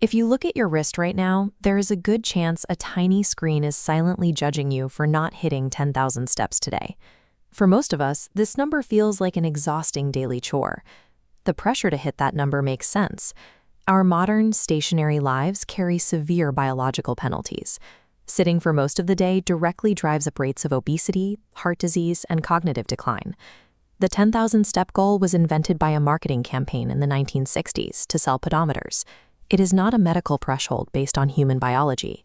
If you look at your wrist right now, there is a good chance a tiny screen is silently judging you for not hitting 10,000 steps today. For most of us, this number feels like an exhausting daily chore. The pressure to hit that number makes sense. Our modern, stationary lives carry severe biological penalties. Sitting for most of the day directly drives up rates of obesity, heart disease, and cognitive decline. The 10,000-step goal was invented by a marketing campaign in the 1960s to sell pedometers. It is not a medical threshold based on human biology.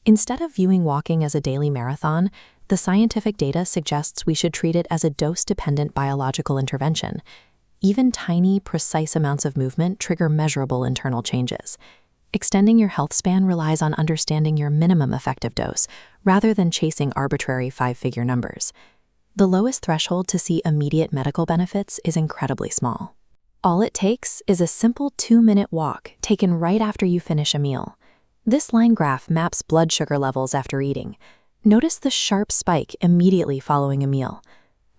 Instead of viewing walking as a daily marathon, the scientific data suggests we should treat it as a dose-dependent biological intervention. Even tiny, precise amounts of movement trigger measurable internal changes. Extending your health span relies on understanding your minimum effective dose, rather than chasing arbitrary five-figure numbers. The lowest threshold to see immediate medical benefits is incredibly small. All it takes is a simple 2-minute walk taken right after you finish a meal. This line graph maps blood sugar levels after eating. Notice the sharp spike immediately following a meal.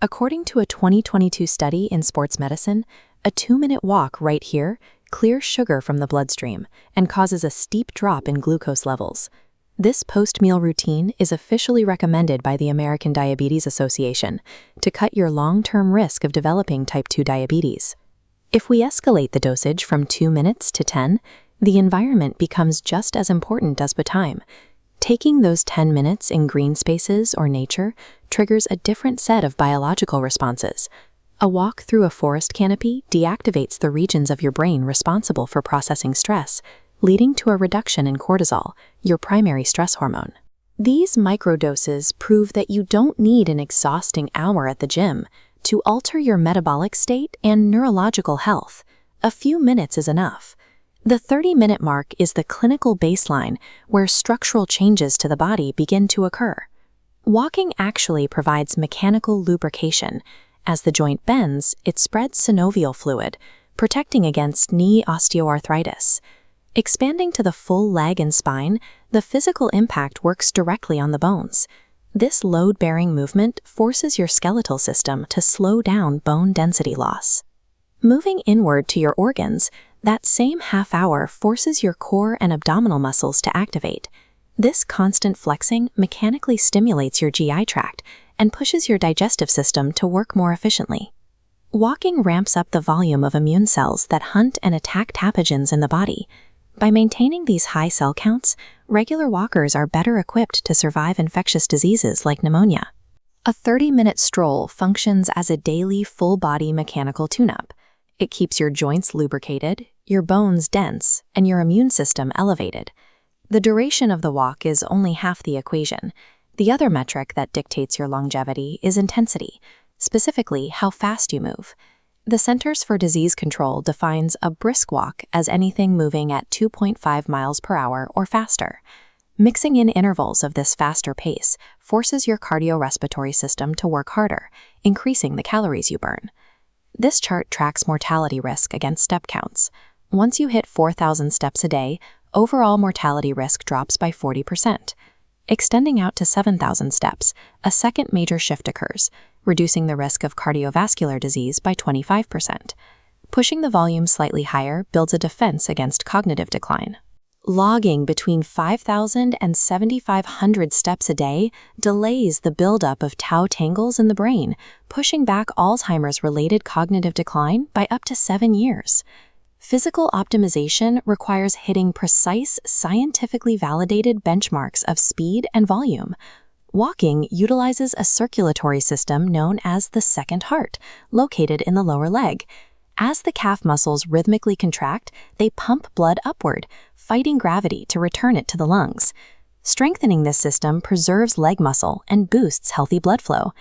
According to a 2022 study in sports medicine, a 2-minute walk right here clears sugar from the bloodstream and causes a steep drop in glucose levels. This post-meal routine is officially recommended by the American Diabetes Association to cut your long-term risk of developing type 2 diabetes. If we escalate the dosage from 2 minutes to 10, the environment becomes just as important as the time. Taking those 10 minutes in green spaces or nature triggers a different set of biological responses. A walk through a forest canopy deactivates the regions of your brain responsible for processing stress, leading to a reduction in cortisol, your primary stress hormone. These microdoses prove that you don't need an exhausting hour at the gym to alter your metabolic state and neurological health. A few minutes is enough. The 30-minute mark is the clinical baseline where structural changes to the body begin to occur. Walking actually provides mechanical lubrication. As the joint bends, it spreads synovial fluid, protecting against knee osteoarthritis. Expanding to the full leg and spine, the physical impact works directly on the bones. This load-bearing movement forces your skeletal system to slow down bone density loss. Moving inward to your organs, that same half hour forces your core and abdominal muscles to activate. This constant flexing mechanically stimulates your GI tract and pushes your digestive system to work more efficiently. Walking ramps up the volume of immune cells that hunt and attack pathogens in the body. By maintaining these high cell counts, regular walkers are better equipped to survive infectious diseases like pneumonia. A 30-minute stroll functions as a daily full-body mechanical tune-up. It keeps your joints lubricated, your bones dense, and your immune system elevated. The duration of the walk is only half the equation. The other metric that dictates your longevity is intensity, specifically how fast you move. The Centers for Disease Control defines a brisk walk as anything moving at 2.5 miles per hour or faster. Mixing in intervals of this faster pace forces your cardiorespiratory system to work harder, increasing the calories you burn. This chart tracks mortality risk against step counts. Once you hit 4,000 steps a day, overall mortality risk drops by 40%. Extending out to 7,000 steps, a second major shift occurs, reducing the risk of cardiovascular disease by 25%. Pushing the volume slightly higher builds a defense against cognitive decline. Logging between 5,000 and 7,500 steps a day delays the buildup of tau tangles in the brain, pushing back Alzheimer's-related cognitive decline by up to 7 years. Physical optimization requires hitting precise, scientifically validated benchmarks of speed and volume. Walking utilizes a circulatory system known as the second heart, located in the lower leg. As the calf muscles rhythmically contract, they pump blood upward, fighting gravity to return it to the lungs. Strengthening this system preserves leg muscle and boosts healthy blood flow.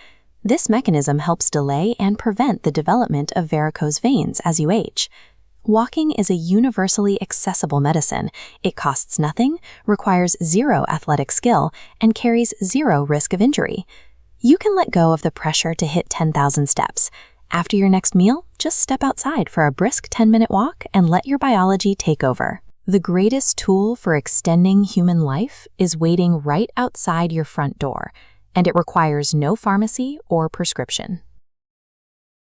This mechanism helps delay and prevent the development of varicose veins as you age. Walking is a universally accessible medicine. It costs nothing, requires zero athletic skill, and carries zero risk of injury. You can let go of the pressure to hit 10,000 steps. After your next meal, just step outside for a brisk 10-minute walk and let your biology take over. The greatest tool for extending human life is waiting right outside your front door, and it requires no pharmacy or prescription.